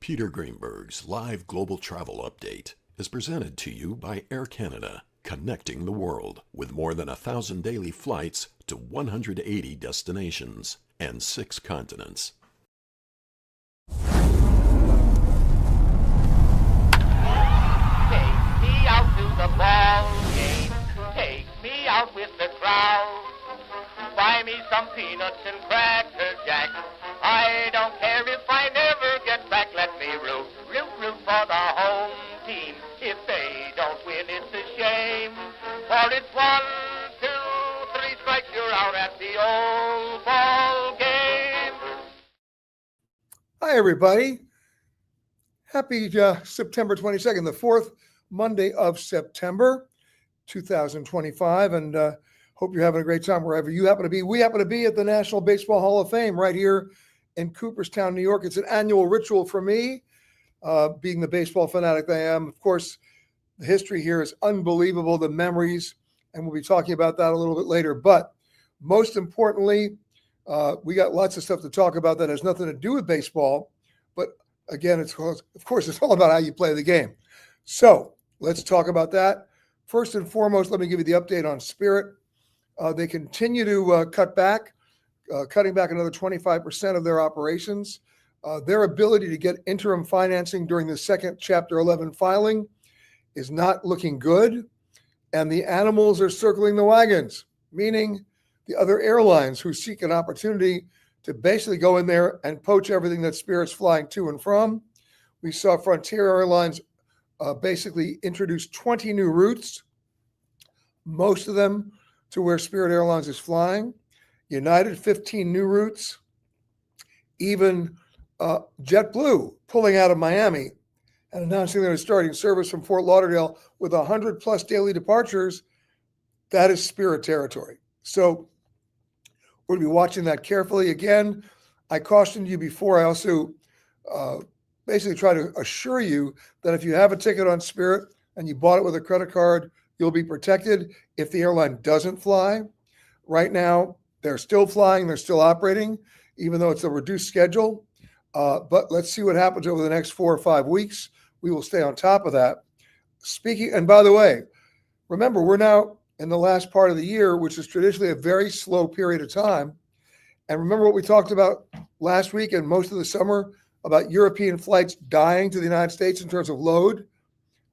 Peter Greenberg's live global travel update is presented to you by Air Canada, connecting the world with more than 1,000 daily flights to 180 destinations and 6 continents. Take me out to the ball game. Take me out with the crowd. Buy me some peanuts and cracker jack. I don't care if I never get back. Let me root for the home team. If they don't win, it's a shame. For it's 1, 2, 3 strikes, you're out at the old ball game. Hi, everybody. Happy September 22nd, the 4th Monday of September 2025. And hope you're having a great time wherever you happen to be. We happen to be at the National Baseball Hall of Fame right here in Cooperstown, New York. It's an annual ritual for me, being the baseball fanatic that I am. Of course, the history here is unbelievable, the memories, and we'll be talking about that a little bit later. But most importantly, we got lots of stuff to talk about that has nothing to do with baseball. But again, it's all about how you play the game. So let's talk about that. First and foremost, let me give you the update on Spirit. They continue to cutting back another 25% of their operations. Their ability to get interim financing during the second Chapter 11 filing is not looking good. And the animals are circling the wagons, meaning the other airlines who seek an opportunity to basically go in there and poach everything that Spirit's flying to and from. We saw Frontier Airlines basically introduce 20 new routes, most of them to where Spirit Airlines is flying. United, 15 new routes. Even JetBlue pulling out of Miami and announcing they're starting service from Fort Lauderdale with 100 plus daily departures. That is Spirit territory. So we'll be watching that carefully. Again, I cautioned you before. I also basically try to assure you that if you have a ticket on Spirit and you bought it with a credit card, you'll be protected if the airline doesn't fly. Right now, they're still flying, they're still operating, even though it's a reduced schedule. But let's see what happens over the next 4 or 5 weeks. We will stay on top of that. And by the way, remember, we're now in the last part of the year, which is traditionally a very slow period of time. And remember what we talked about last week and most of the summer about European flights dying to the United States in terms of load?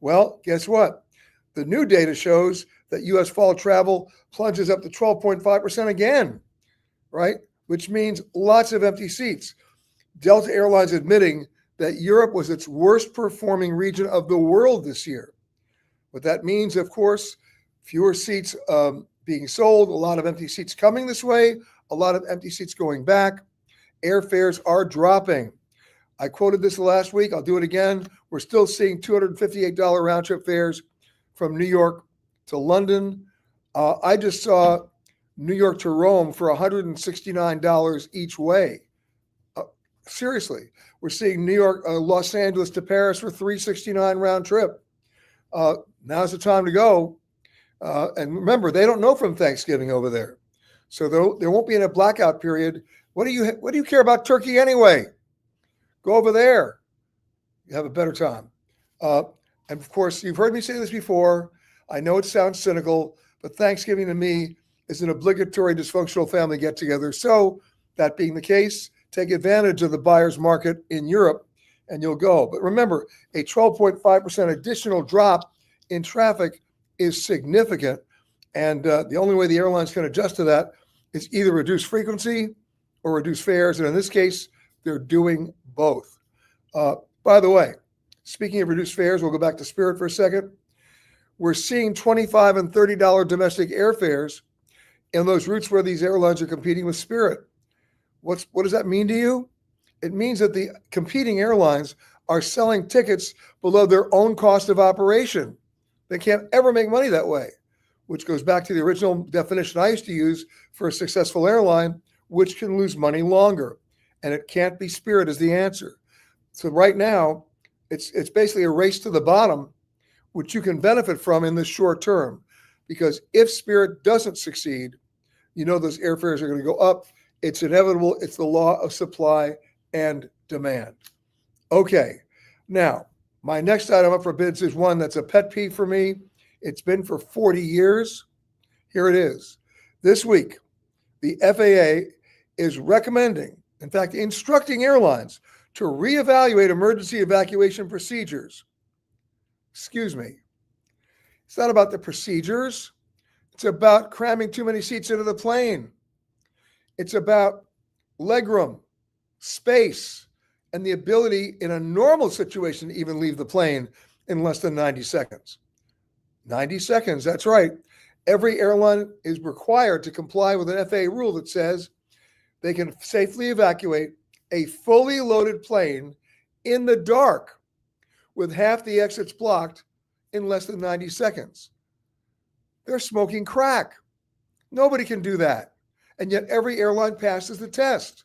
Well, guess what? The new data shows that U.S. fall travel plunges up to 12.5% again, right? Which means lots of empty seats. Delta Airlines admitting that Europe was its worst performing region of the world this year. What that means, of course, fewer seats being sold, a lot of empty seats coming this way, a lot of empty seats going back. Airfares are dropping. I quoted this last week. I'll do it again. We're still seeing $258 round trip fares from New York to London. I just saw New York to Rome for $169 each way. Seriously, we're seeing Los Angeles to Paris for $369 round trip. Now's the time to go. And remember, they don't know from Thanksgiving over there. So there won't be in a blackout period. What do you care about Turkey anyway? Go over there. You have a better time. And of course, you've heard me say this before. I know it sounds cynical, but Thanksgiving to me is an obligatory dysfunctional family get-together. So that being the case, take advantage of the buyer's market in Europe and you'll go. But remember, a 12.5% additional drop in traffic is significant. And the only way the airlines can adjust to that is either reduce frequency or reduce fares. And in this case, they're doing both. By the way, speaking of reduced fares, we'll go back to Spirit for a second. We're seeing $25 and $30 domestic airfares in those routes where these airlines are competing with Spirit. What does that mean to you? It means that the competing airlines are selling tickets below their own cost of operation. They can't ever make money that way, which goes back to the original definition I used to use for a successful airline, which can lose money longer. And it can't be Spirit as the answer. So right now, it's basically a race to the bottom, which you can benefit from in the short term. Because if Spirit doesn't succeed, you know those airfares are going to go up. It's inevitable. It's the law of supply and demand. Okay. Now, my next item up for bids is one that's a pet peeve for me. It's been for 40 years. Here it is. This week, the FAA is recommending, in fact, instructing airlines to reevaluate emergency evacuation procedures. Excuse me. It's not about the procedures. It's about cramming too many seats into the plane. It's about legroom, space, and the ability in a normal situation to even leave the plane in less than 90 seconds. 90 seconds, that's right. Every airline is required to comply with an FAA rule that says they can safely evacuate a fully loaded plane in the dark with half the exits blocked in less than 90 seconds. They're smoking crack. Nobody can do that. And yet every airline passes the test.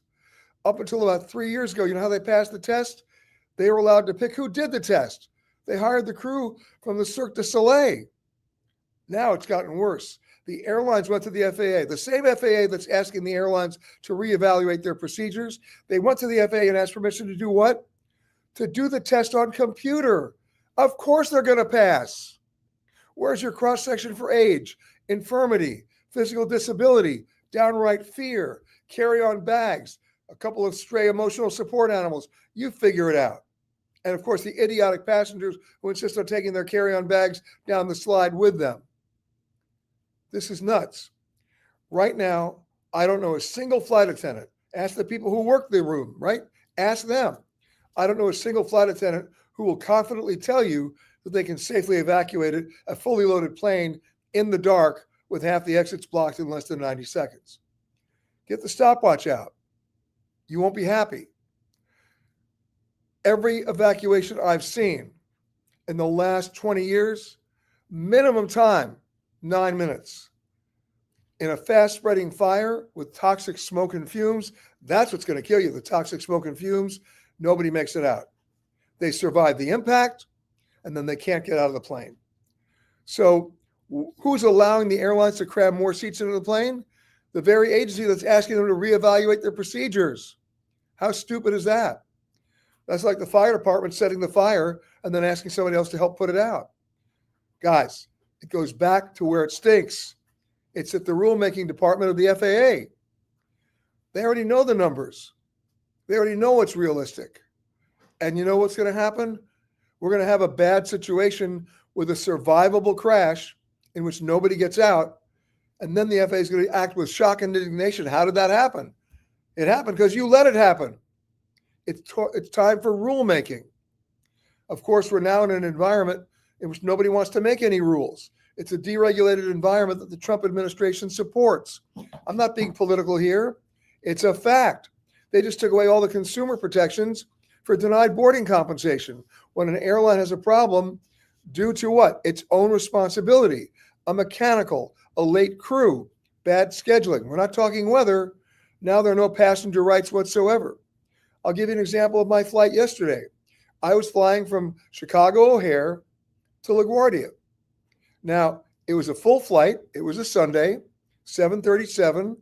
Up until about 3 years ago, you know how they passed the test? They were allowed to pick who did the test. They hired the crew from the Cirque du Soleil. Now it's gotten worse. The airlines went to the FAA, the same FAA that's asking the airlines to reevaluate their procedures. They went to the FAA and asked permission to do what? To do the test on computer. Of course they're going to pass. Where's your cross-section for age, infirmity, physical disability, downright fear, carry-on bags, a couple of stray emotional support animals? You figure it out. And of course, the idiotic passengers who insist on taking their carry-on bags down the slide with them. This is nuts. Right now, I don't know a single flight attendant. Ask the people who work the room, right? Ask them. I don't know a single flight attendant who will confidently tell you that they can safely evacuate a fully loaded plane in the dark with half the exits blocked in less than 90 seconds. Get the stopwatch out. You won't be happy. Every evacuation I've seen in the last 20 years, minimum time, 9 minutes. In a fast-spreading fire with toxic smoke and fumes, that's what's going to kill you, the toxic smoke and fumes. Nobody makes it out. They survive the impact, and then they can't get out of the plane. So who's allowing the airlines to cram more seats into the plane? The very agency that's asking them to reevaluate their procedures. How stupid is that? That's like the fire department setting the fire and then asking somebody else to help put it out. Guys, it goes back to where it stinks. It's at the rulemaking department of the FAA. They already know the numbers. They already know what's realistic. And you know what's going to happen? We're going to have a bad situation with a survivable crash in which nobody gets out. And then the FAA is going to act with shock and indignation. How did that happen? It happened because you let it happen. It's time for rulemaking. Of course, we're now in an environment in which nobody wants to make any rules. It's a deregulated environment that the Trump administration supports. I'm not being political here. It's a fact. They just took away all the consumer protections for denied boarding compensation when an airline has a problem due to what? Its own responsibility, a mechanical, a late crew, bad scheduling. We're not talking weather. Now there are no passenger rights whatsoever. I'll give you an example of my flight yesterday. I was flying from Chicago O'Hare to LaGuardia. Now, it was a full flight. It was a Sunday, 737,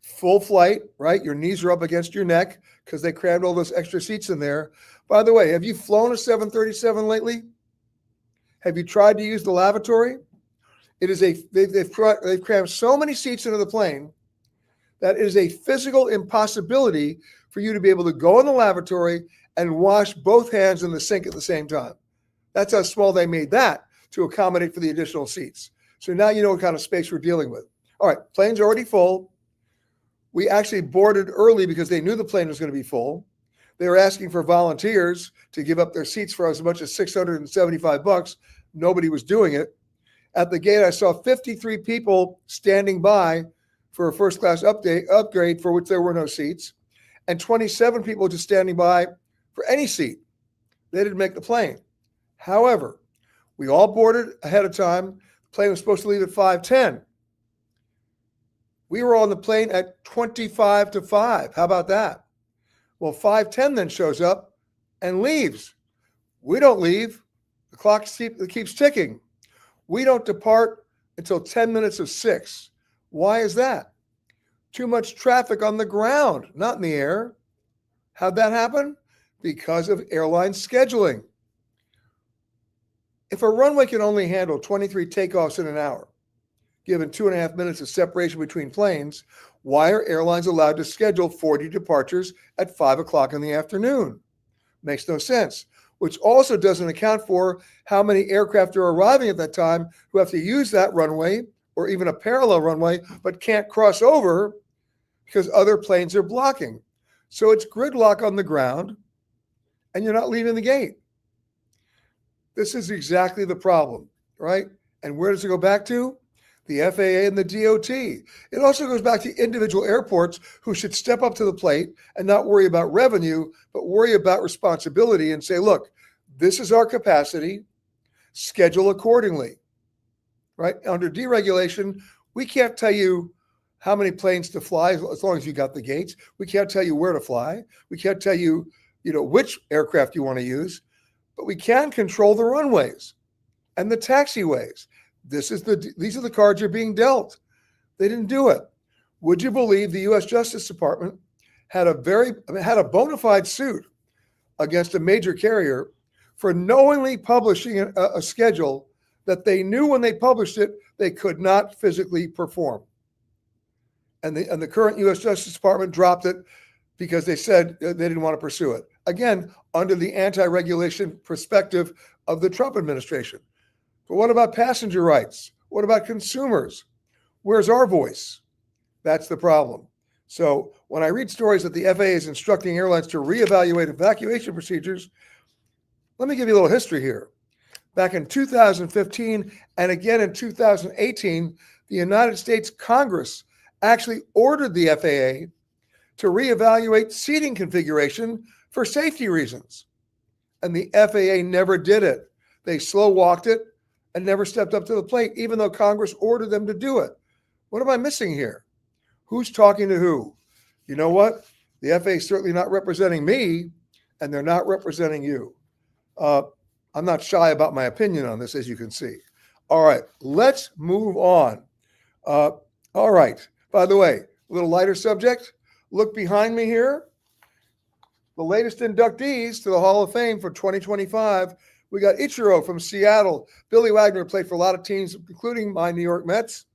full flight, right? Your knees are up against your neck because they crammed all those extra seats in there. By the way, have you flown a 737 lately? Have you tried to use the lavatory? It is they've crammed so many seats into the plane that it is a physical impossibility for you to be able to go in the lavatory and wash both hands in the sink at the same time. That's how small they made that to accommodate for the additional seats. So now you know what kind of space we're dealing with. All right, plane's already full. We actually boarded early because they knew the plane was going to be full. They were asking for volunteers to give up their seats for as much as $675. Nobody was doing it. At the gate, I saw 53 people standing by for a first-class upgrade for which there were no seats, and 27 people just standing by for any seat. They didn't make the plane. However, we all boarded ahead of time. The plane was supposed to leave at 5:10. We were on the plane at 25 to 5. How about that? Well, 5:10 then shows up and leaves. We don't leave. The clock keeps ticking. We don't depart until 10 minutes of 6. Why is that? Too much traffic on the ground, not in the air. How'd that happen? because of airline scheduling. If a runway can only handle 23 takeoffs in an hour, given 2.5 minutes of separation between planes, why are airlines allowed to schedule 40 departures at 5 o'clock in the afternoon? Makes no sense, which also doesn't account for how many aircraft are arriving at that time who have to use that runway or even a parallel runway, but can't cross over because other planes are blocking. So it's gridlock on the ground, and you're not leaving the gate. This is exactly the problem, right? And where does it go back to? The FAA and the DOT. It also goes back to individual airports who should step up to the plate and not worry about revenue, but worry about responsibility and say, look, this is our capacity, schedule accordingly, right? Under deregulation, we can't tell you how many planes to fly as long as you got the gates. We can't tell you where to fly. We can't tell you, which aircraft you want to use, but we can control the runways and the taxiways. These are the cards you're being dealt. They didn't do it. Would you believe the U.S. Justice Department had a bona fide suit against a major carrier for knowingly publishing a schedule that they knew when they published it they could not physically perform, and the current U.S. Justice Department dropped it because they said they didn't want to pursue it. Again, under the anti-regulation perspective of the Trump administration. But what about passenger rights? What about consumers? Where's our voice? That's the problem. So when I read stories that the FAA is instructing airlines to reevaluate evacuation procedures, let me give you a little history here. Back in 2015 and again in 2018, the United States Congress actually ordered the FAA to reevaluate seating configuration for safety reasons. And the FAA never did it. They slow walked it and never stepped up to the plate, even though Congress ordered them to do it. What am I missing here? Who's talking to who? You know what? The FAA is certainly not representing me, and they're not representing you. I'm not shy about my opinion on this, as you can see. All right, let's move on. All right. By the way, a little lighter subject. Look behind me here. The latest inductees to the Hall of Fame for 2025. We got Ichiro from Seattle. Billy Wagner played for a lot of teams, including my New York Mets.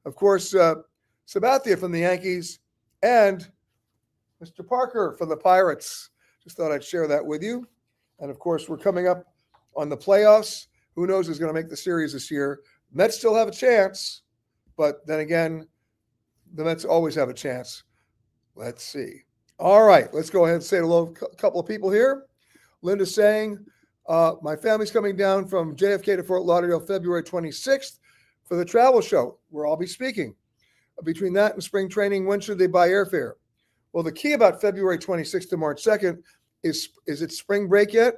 Of course, Sabathia from the Yankees, and Mr. Parker from the Pirates. Just thought I'd share that with you. And of course, we're coming up on the playoffs. Who knows who's going to make the series this year? Mets still have a chance, but then again, the Mets always have a chance. Let's see. All right, let's go ahead and say hello to a couple of people here. Linda's saying, my family's coming down from JFK to Fort Lauderdale February 26th for the travel show where I'll be speaking. Between that and spring training, when should they buy airfare? Well, the key about February 26th to March 2nd is it spring break yet?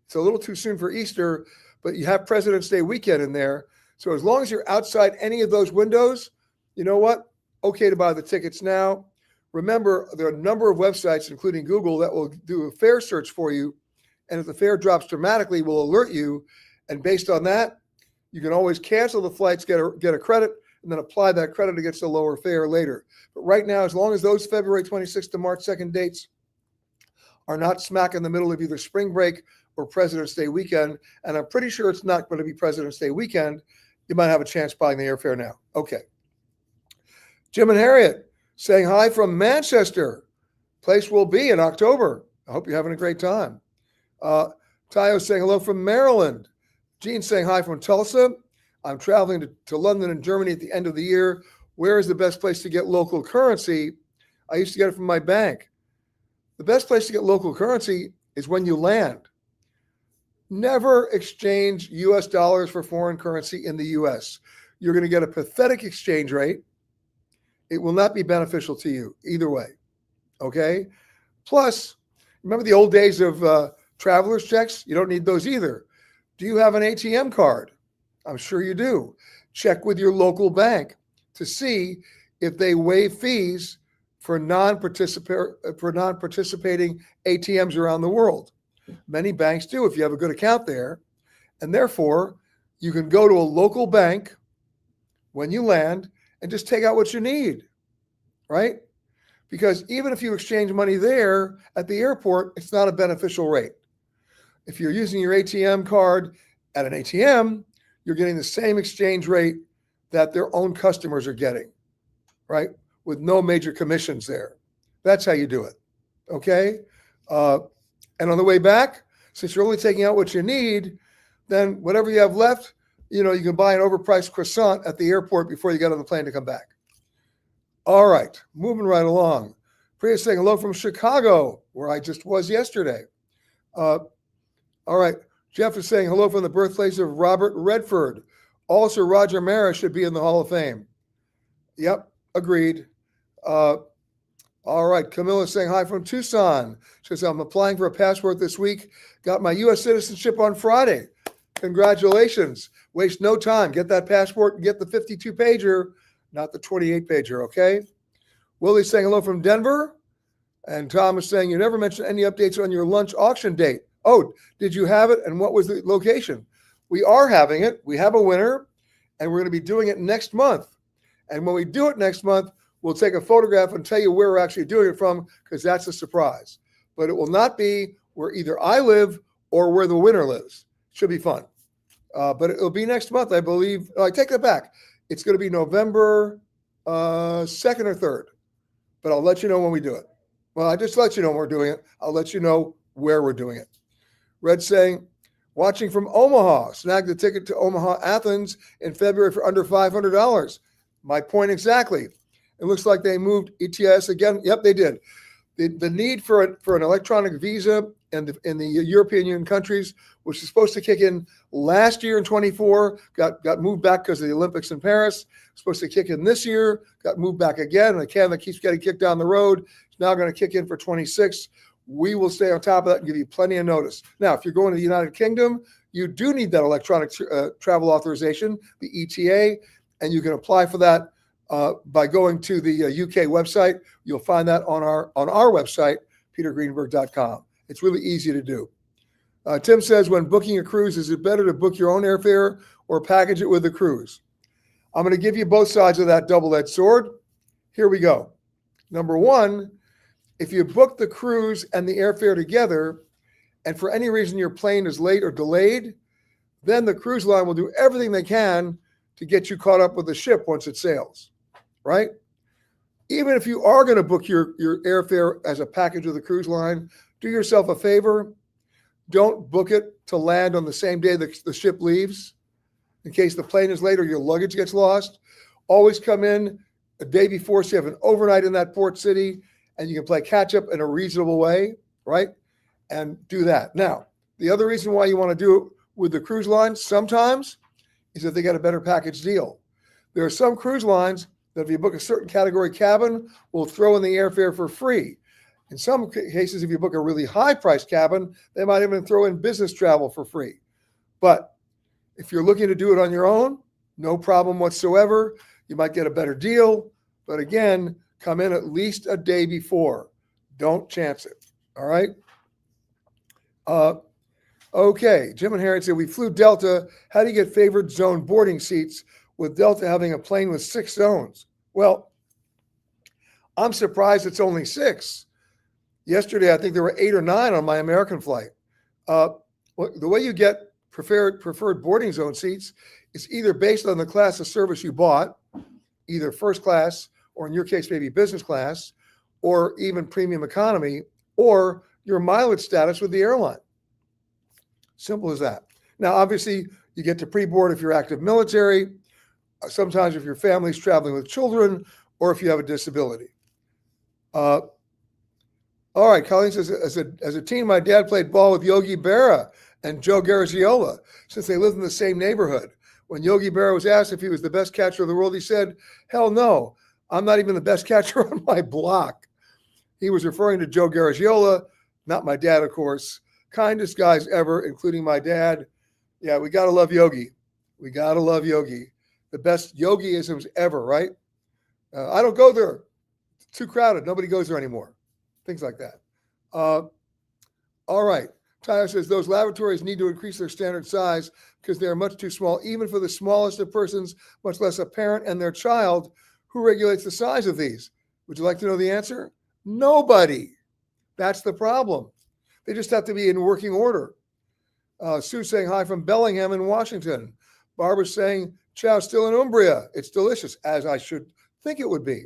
It's a little too soon for Easter, but you have President's Day weekend in there. So as long as you're outside any of those windows, you know what? Okay to buy the tickets now. Remember, there are a number of websites, including Google, that will do a fare search for you. And if the fare drops dramatically, will alert you. And based on that, you can always cancel the flights, get a credit, and then apply that credit against a lower fare later. But right now, as long as those February 26th to March 2nd dates are not smack in the middle of either spring break or President's Day weekend, and I'm pretty sure it's not going to be President's Day weekend, you might have a chance buying the airfare now. Okay. Jim and Harriet saying hi from Manchester. Place will be in October. I hope you're having a great time. Tayo saying hello from Maryland. Gene saying hi from Tulsa. I'm traveling to London and Germany at the end of the year. Where is the best place to get local currency? I used to get it from my bank. The best place to get local currency is when you land. Never exchange US dollars for foreign currency in the US. You're going to get a pathetic exchange rate. It will not be beneficial to you either way. Okay? Plus, remember the old days of traveler's checks? You don't need those either. Do you have an ATM card? I'm sure you do. Check with your local bank to see if they waive fees for non-participating ATMs around the world. Many banks do if you have a good account there. And therefore, you can go to a local bank when you land and just take out what you need, right? because even if you exchange money there at the airport, it's not a beneficial rate. If you're using your ATM card at an ATM, you're getting the same exchange rate that their own customers are getting, right? With no major commissions there. That's how you do it, okay? And on the way back, since you're only taking out what you need, then whatever you have left, you can buy an overpriced croissant at the airport before you get on the plane to come back. All right, moving right along. Priya saying hello from Chicago, where I just was yesterday. All right, Jeff is saying hello from the birthplace of Robert Redford. Also, Roger Maris should be in the Hall of Fame. Yep, agreed. All right, Camilla is saying hi from Tucson. She says, I'm applying for a passport this week. Got my U.S. citizenship on Friday. Congratulations. Waste no time. Get that passport and get the 52-pager, not the 28-pager, okay? Willie's saying hello from Denver. And Tom is saying, you never mentioned any updates on your lunch auction date. Oh, did you have it? And what was the location? We are having it. We have a winner, and we're going to be doing it next month. And when we do it next month, we'll take a photograph and tell you where we're actually doing it from, because that's a surprise. But it will not be where either I live or where the winner lives. Should be fun. But it'll be next month, I believe. I take that back. It's going to be November 2nd or 3rd. But I'll let you know when we do it. Well, I just let you know when we're doing it. I'll let you know where we're doing it. Red saying, watching from Omaha. Snagged the ticket to Omaha, Athens in February for under $500. My point exactly. It looks like they moved ETS again. Yep, they did. The need for an electronic visa in the European Union countries, which is supposed to kick in last year in 24, got moved back because of the Olympics in Paris. Supposed to kick in this year, got moved back again. And the can that keeps getting kicked down the road is now going to kick in for 26. We will stay on top of that and give you plenty of notice. Now, if you're going to the United Kingdom, you do need that electronic travel authorization, the ETA, and you can apply for that by going to the UK website. You'll find that on our website, petergreenberg.com. It's really easy to do. Tim says, when booking a cruise, is it better to book your own airfare or package it with the cruise? I'm going to give you both sides of that double-edged sword. Here we go. Number one, if you book the cruise and the airfare together, and for any reason your plane is late or delayed, then the cruise line will do everything they can to get you caught up with the ship once it sails, right? Even if you are going to book your airfare as a package with the cruise line, do yourself a favor. Don't book it to land on the same day the ship leaves, in case the plane is late or your luggage gets lost. Always come in a day before so you have an overnight in that port city and you can play catch up in a reasonable way, right? And do that. Now, the other reason why you want to do it with the cruise lines sometimes is that they get a better package deal. There are some cruise lines that if you book a certain category cabin, will throw in the airfare for free. In some cases, if you book a really high-priced cabin, they might even throw in business travel for free. But if you're looking to do it on your own, no problem whatsoever. You might get a better deal. But again, come in at least a day before. Don't chance it. All right? Okay. Jim and Harriet said, we flew Delta. How do you get favored zone boarding seats with Delta having a plane with 6 zones? Well, I'm surprised it's only 6. Yesterday, I think there were 8 or 9 on my American flight. The way you get preferred boarding zone seats is either based on the class of service you bought, either first class, or in your case, maybe business class, or even premium economy, or your mileage status with the airline. Simple as that. Now, obviously, you get to pre-board if you're active military, sometimes if your family's traveling with children, or if you have a disability. All right, Colleen says, as a teen, my dad played ball with Yogi Berra and Joe Garagiola since they lived in the same neighborhood. When Yogi Berra was asked if he was the best catcher in the world, he said, hell no, I'm not even the best catcher on my block. He was referring to Joe Garagiola, not my dad, of course. Kindest guys ever, including my dad. Yeah, we got to love Yogi. We got to love Yogi. The best Yogiisms ever, right? I don't go there. It's too crowded. Nobody goes there anymore. Things like that. All right. Tyler says those lavatories need to increase their standard size because they are much too small, even for the smallest of persons, much less a parent and their child. Who regulates the size of these? Would you like to know the answer? Nobody. That's the problem. They just have to be in working order. Sue saying hi from Bellingham in Washington. Barbara's saying, ciao, still in Umbria. It's delicious, as I should think it would be.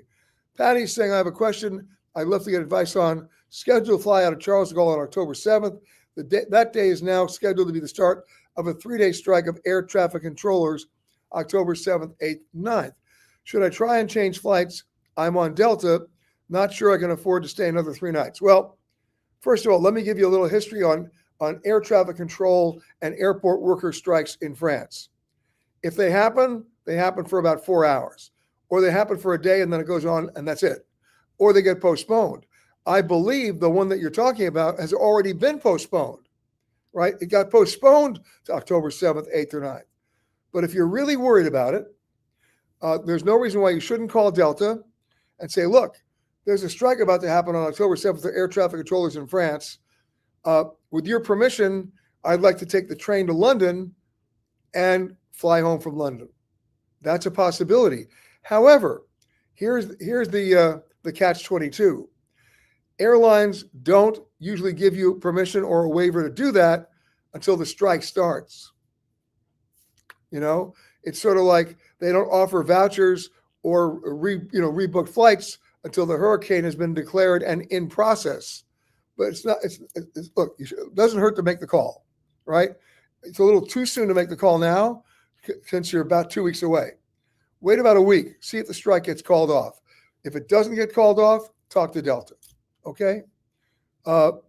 Patty's saying, I have a question I'd love to get advice on. Scheduled fly out of Charles de Gaulle on October 7th. That day is now scheduled to be the start of a 3-day strike of air traffic controllers, October 7th, 8th, 9th. Should I try and change flights? I'm on Delta. Not sure I can afford to stay another 3 nights. Well, first of all, let me give you a little history on air traffic control and airport worker strikes in France. If they happen for about 4 hours, or they happen for a day and then it goes on and that's it, or they get postponed. I believe the one that you're talking about has already been postponed, right? It got postponed to October 7th, 8th, or 9th. But if you're really worried about it, there's no reason why you shouldn't call Delta and say, look, there's a strike about to happen on October 7th for air traffic controllers in France. With your permission, I'd like to take the train to London and fly home from London. That's a possibility. However, here's the catch-22. Airlines don't usually give you permission or a waiver to do that until the strike starts. You know, it's sort of like they don't offer vouchers or rebooked flights until the hurricane has been declared and in process. But it's not. Look, it doesn't hurt to make the call, right? It's a little too soon to make the call now, since you're about 2 weeks away. Wait about a week. See if the strike gets called off. If it doesn't get called off, talk to Delta. Okay. All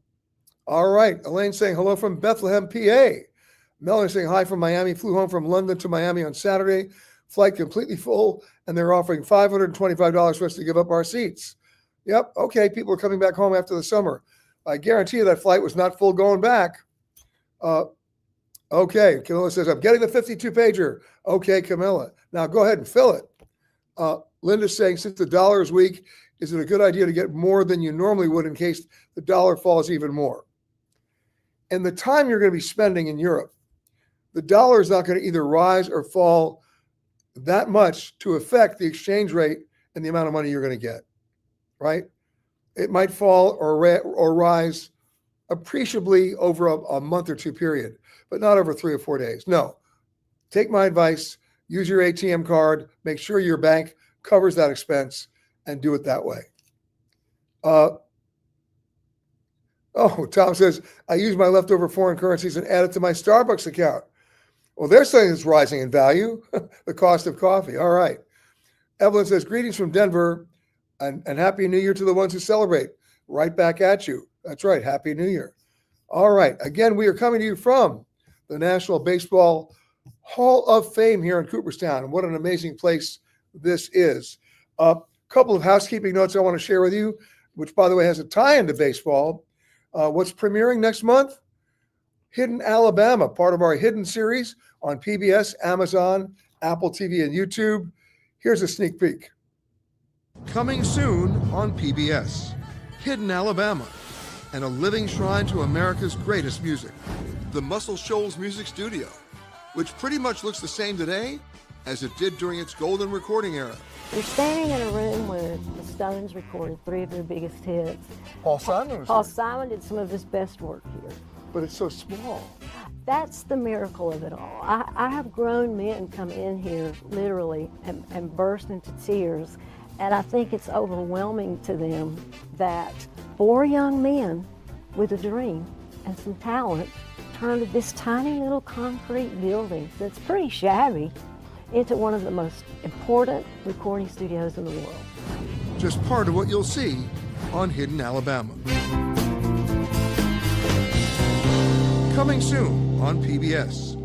right. Elaine saying hello from Bethlehem, PA. Melanie saying hi from Miami. Flew home from London to Miami on Saturday. Flight completely full, and they're offering $525 for us to give up our seats. Yep. Okay. People are coming back home after the summer. I guarantee you that flight was not full going back. Okay. Camilla says, I'm getting the 52 pager. Okay, Camilla. Now go ahead and fill it. Linda's saying, since the dollar is weak, is it a good idea to get more than you normally would in case the dollar falls even more? And the time you're going to be spending in Europe, the dollar is not going to either rise or fall that much to affect the exchange rate and the amount of money you're going to get, right? It might fall or rise appreciably over a month or two period, but not over 3 or 4 days. No, take my advice, use your ATM card, make sure your bank covers that expense, and do it that way. Tom says, I use my leftover foreign currencies and add it to my Starbucks account. Well, they're saying it's rising in value, the cost of coffee. All right. Evelyn says, greetings from Denver and Happy New Year to the ones who celebrate. Right back at you. That's right. Happy New Year. All right. Again, we are coming to you from the National Baseball Hall of Fame here in Cooperstown. And what an amazing place this is. A couple of housekeeping notes I want to share with you, which, by the way, has a tie into baseball. What's premiering next month? Hidden Alabama, part of our Hidden series on PBS, Amazon, Apple TV, and YouTube. Here's a sneak peek. Coming soon on PBS, Hidden Alabama, and a living shrine to America's greatest music. The Muscle Shoals Music Studio, which pretty much looks the same today as it did during its golden recording era. We're standing in a room where the Stones recorded 3 of their biggest hits. Paul Simon was Paul there. Simon did some of his best work here. But it's so small. That's the miracle of it all. I have grown men come in here literally and burst into tears, and I think it's overwhelming to them that 4 young men with a dream and some talent turned this tiny little concrete building that's pretty shabby into one of the most important recording studios in the world. Just part of what you'll see on Hidden Alabama. Coming soon on PBS.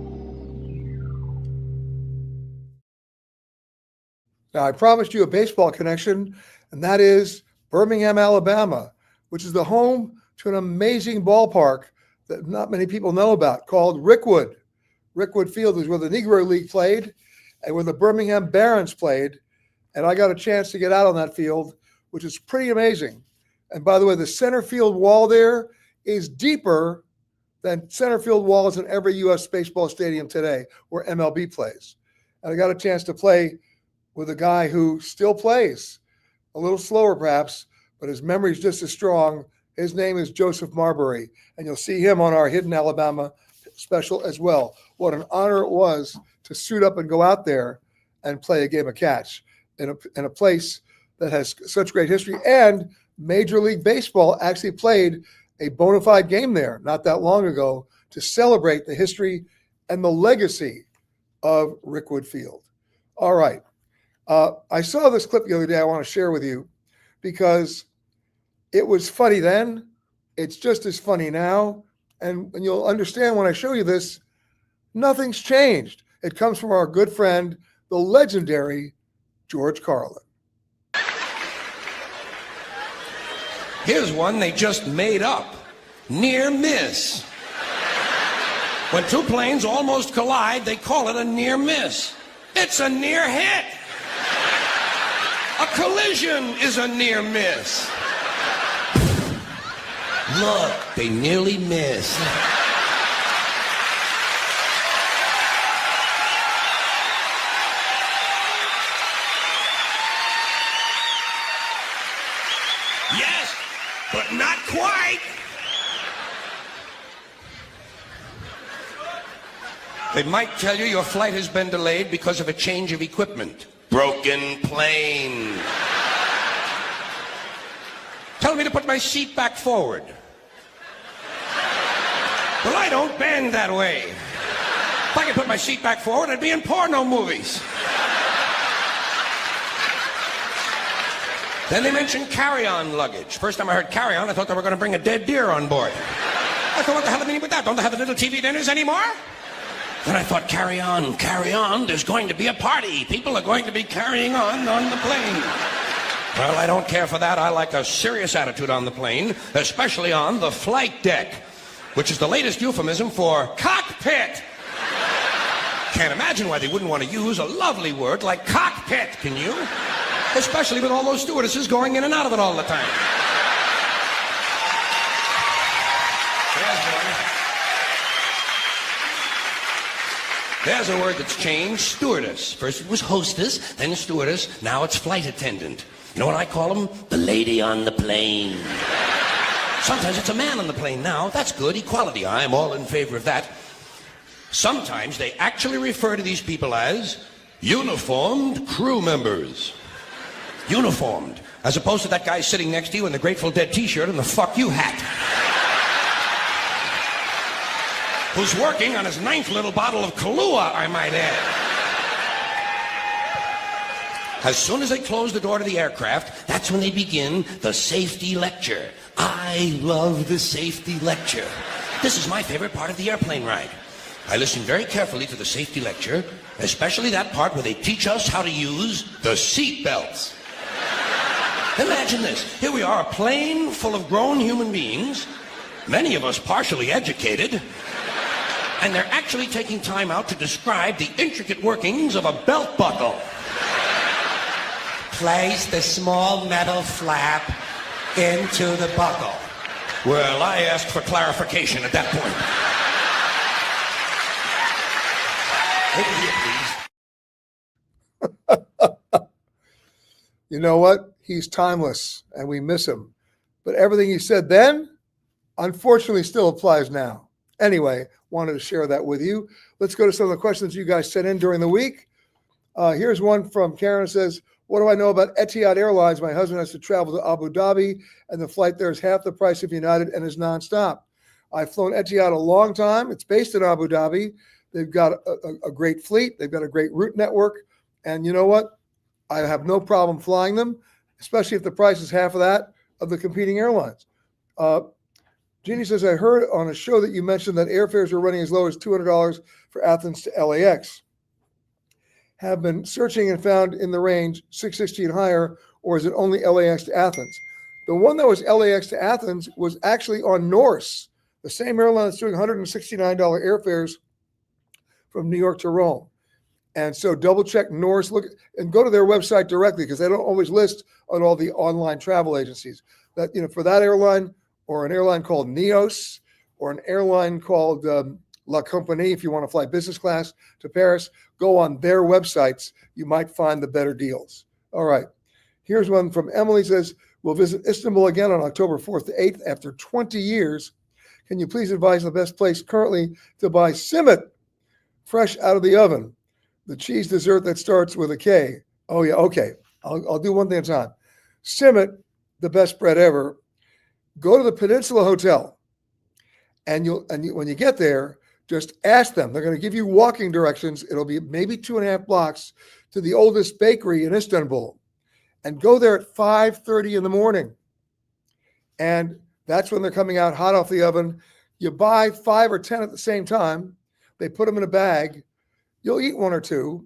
Now, I promised you a baseball connection, and that is Birmingham, Alabama, which is the home to an amazing ballpark that not many people know about called Rickwood. Rickwood Field is where the Negro League played and where the Birmingham Barons played. And I got a chance to get out on that field, which is pretty amazing. And by the way, the center field wall there is deeper than center field walls in every U.S. baseball stadium today where MLB plays. And I got a chance to play with a guy who still plays, a little slower perhaps, but his memory is just as strong. His name is Joseph Marbury, and you'll see him on our Hidden Alabama special as well. What an honor it was to suit up and go out there and play a game of catch in a place that has such great history. And Major League Baseball actually played a bona fide game there not that long ago to celebrate the history and the legacy of Rickwood Field. All right. I saw this clip the other day I want to share with you because it was funny then. It's just as funny now. And you'll understand when I show you this, nothing's changed. It comes from our good friend, the legendary George Carlin. Here's one they just made up. Near miss. When two planes almost collide, they call it a near miss. It's a near hit. A collision is a near miss. Look, they nearly missed. Yes, but not quite. They might tell you your flight has been delayed because of a change of equipment. Broken plane. Tell me to put my seat back forward. Well, I don't bend that way. If I could put my seat back forward, I'd be in porno movies. Then they mentioned carry-on luggage. First time I heard carry-on, I thought they were going to bring a dead deer on board. I thought, what the hell are they meaning with that? Don't they have the little TV dinners anymore? Then I thought, carry on, there's going to be a party. People are going to be carrying on the plane. Well, I don't care for that. I like a serious attitude on the plane, especially on the flight deck, which is the latest euphemism for cockpit. Can't imagine why they wouldn't want to use a lovely word like cockpit, can you? Especially with all those stewardesses going in and out of it all the time. There's a word that's changed, stewardess. First it was hostess, then stewardess, now it's flight attendant. You know what I call them? The lady on the plane. Sometimes it's a man on the plane now. That's good, equality. I'm all in favor of that. Sometimes they actually refer to these people as uniformed crew members. Uniformed, as opposed to that guy sitting next to you in the Grateful Dead t-shirt and the fuck you hat. Who's working on his 9th little bottle of Kahlua, I might add. As soon as they close the door to the aircraft, that's when they begin the safety lecture. I love the safety lecture. This is my favorite part of the airplane ride. I listen very carefully to the safety lecture, especially that part where they teach us how to use the seat belts. Imagine this. Here we are, a plane full of grown human beings, many of us partially educated, and they're actually taking time out to describe the intricate workings of a belt buckle. Place the small metal flap into the buckle. Well, I asked for clarification at that point. Over here, please. You know what? He's timeless, and we miss him. But everything he said then, unfortunately, still applies now. Anyway, wanted to share that with you. Let's go to some of the questions you guys sent in during the week. Here's one from Karen. It says, what do I know about Etihad Airlines? My husband has to travel to Abu Dhabi, and the flight there is half the price of United and is nonstop. I've flown Etihad a long time. It's based in Abu Dhabi. They've got a great fleet. They've got a great route network. And you know what? I have no problem flying them, especially if the price is half of that of the competing airlines. Jeannie says, I heard on a show that you mentioned that airfares were running as low as $200 for Athens to LAX. Have been searching and found in the range 660 and higher, or is it only LAX to Athens? The one that was LAX to Athens was actually on Norse, the same airline that's doing $169 airfares from New York to Rome. And so double check Norse, look and go to their website directly because they don't always list on all the online travel agencies. That, you know, for that airline or an airline called Neos or an airline called La Compagnie, if you want to fly business class to Paris, go on their websites. You might find the better deals. All right. Here's one from Emily. Says, will visit Istanbul again on October 4th to 8th after 20 years. Can you please advise the best place currently to buy simit, fresh out of the oven? The cheese dessert that starts with a K. Oh, yeah, okay. I'll do one thing at a time. Simit, the best bread ever. Go to the Peninsula Hotel, and when you get there, just ask them. They're going to give you walking directions. It'll be maybe 2.5 blocks to the oldest bakery in Istanbul. And go there at 5:30 in the morning. And that's when they're coming out hot off the oven. You buy 5 or 10 at the same time. They put them in a bag. You'll eat 1 or 2,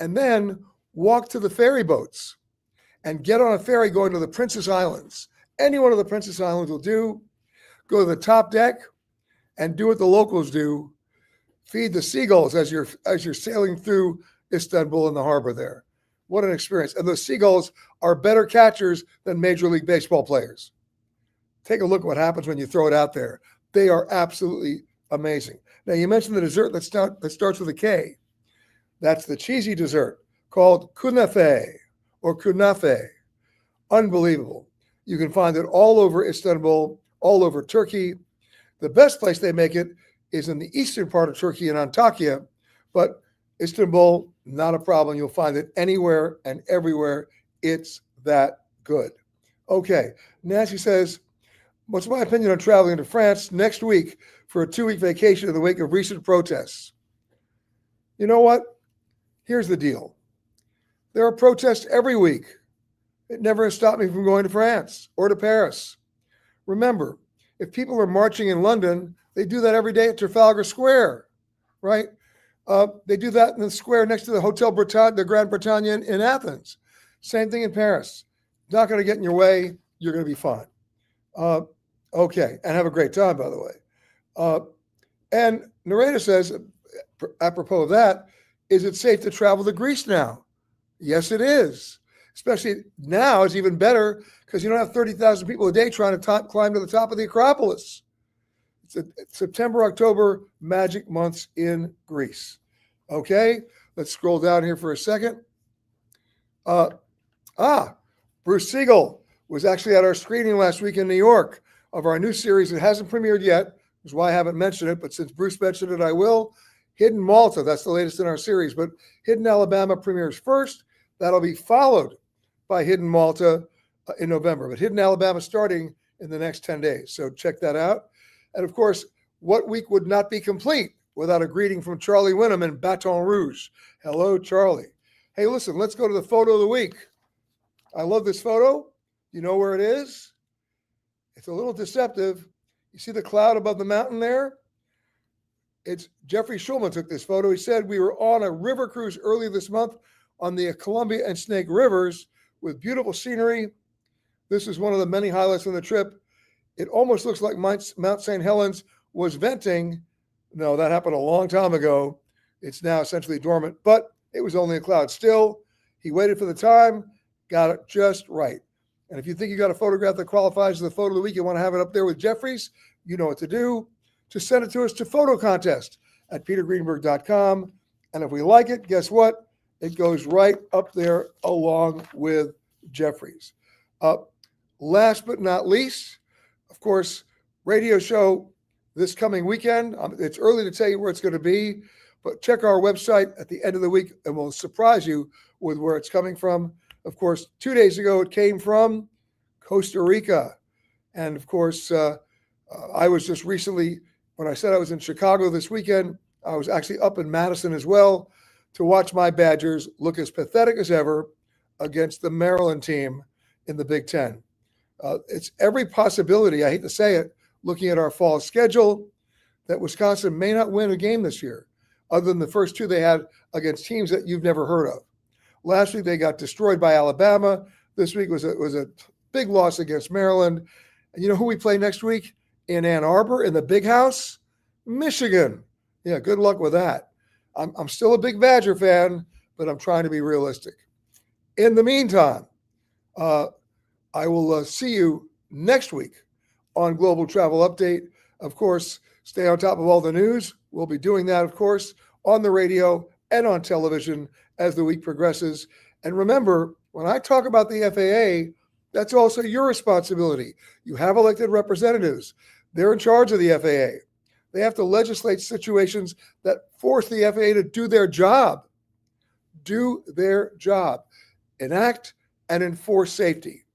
and then walk to the ferry boats and get on a ferry going to the Princess Islands. Any one of the Princess Islands will do. Go to the top deck and do what the locals do. Feed the seagulls as you're sailing through Istanbul in the harbor there. What an experience. And those seagulls are better catchers than Major League Baseball players. Take a look at what happens when you throw it out there. They are absolutely amazing. Now, you mentioned the dessert that starts with a K. That's the cheesy dessert called kunefe or kunafe. Unbelievable. You can find it all over Istanbul, all over Turkey. The best place they make it is in the eastern part of Turkey in Antakya, but Istanbul, not a problem. You'll find it anywhere and everywhere. It's that good. Okay, Nancy says, what's my opinion on traveling to France next week for a 2-week vacation in the wake of recent protests? You know what? Here's the deal. There are protests every week. It never has stopped me from going to France or to Paris. Remember, if people are marching in London, they do that every day at Trafalgar Square, right? They do that in the square next to the Hotel Bretagne, the Grand Bretagne in Athens. Same thing in Paris. Not going to get in your way. You're going to be fine. Okay, and have a great time, by the way. And Nareda says, apropos of that, is it safe to travel to Greece now? Yes, it is. Especially now, it's even better because you don't have 30,000 people a day trying to climb to the top of the Acropolis. It's September, October, magic months in Greece. Okay, let's scroll down here for a second. Bruce Siegel was actually at our screening last week in New York of our new series. It hasn't premiered yet, which is why I haven't mentioned it, but since Bruce mentioned it, I will. Hidden Malta, that's the latest in our series, but Hidden Alabama premieres first. That'll be followed by Hidden Malta in November, but Hidden Alabama starting in the next 10 days. So check that out. And of course, what week would not be complete without a greeting from Charlie Wynnum in Baton Rouge? Hello, Charlie. Hey, listen, let's go to the photo of the week. I love this photo. You know where it is? It's a little deceptive. You see the cloud above the mountain there? It's Jeffrey Schulman took this photo. He said we were on a river cruise earlier this month on the Columbia and Snake Rivers with beautiful scenery. This is one of the many highlights on the trip. It almost looks like Mount St. Helens was venting. No, that happened a long time ago. It's now essentially dormant, but it was only a cloud. Still, he waited for the time, got it just right. And if you think you got a photograph that qualifies as the photo of the week, you want to have it up there with Jeffrey's, you know what to do. Just send it to us to photocontest@petergreenberg.com. And if we like it, guess what? It goes right up there along with Jeffrey's. Last but not least, of course, radio show this coming weekend. It's early to tell you where it's going to be, but check our website at the end of the week and we'll surprise you with where it's coming from. Of course, 2 days ago, it came from Costa Rica. And of course, I was just recently, when I said I was in Chicago this weekend, I was actually up in Madison as well to watch my Badgers look as pathetic as ever against the Maryland team in the Big Ten. It's every possibility, I hate to say it, looking at our fall schedule, that Wisconsin may not win a game this year, other than the first 2 they had against teams that you've never heard of. Last week, they got destroyed by Alabama. This week was a big loss against Maryland. And you know who we play next week? In Ann Arbor, in the Big House? Michigan. Yeah, good luck with that. I'm still a big Badger fan, but I'm trying to be realistic. In the meantime, I will see you next week on Global Travel Update. Of course, stay on top of all the news. We'll be doing that, of course, on the radio and on television as the week progresses. And remember, when I talk about the FAA, That's also your responsibility. You have elected representatives. They're in charge of the FAA. They have to legislate situations that force the FAA to do their job. Do their job. Enact and enforce safety,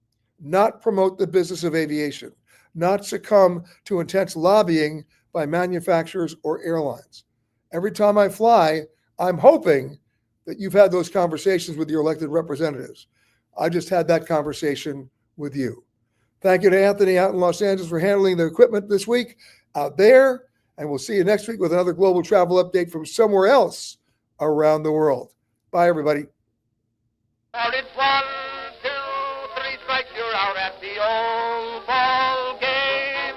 not promote the business of aviation, not succumb to intense lobbying by manufacturers or airlines. Every time I fly, I'm hoping that you've had those conversations with your elected representatives. I just had that conversation with you. Thank you to Anthony out in Los Angeles for handling the equipment this week out there. And we'll see you next week with another global travel update from somewhere else around the world. Bye, everybody. Well, it's 1, 2, 3 strikes, you're out at the old ball game.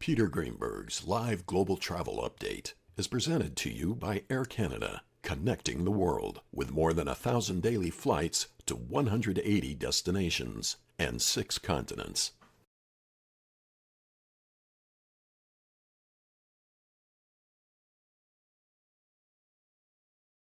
Peter Greenberg's live global travel update is presented to you by Air Canada, connecting the world with more than 1,000 daily flights to 180 destinations and 6 continents.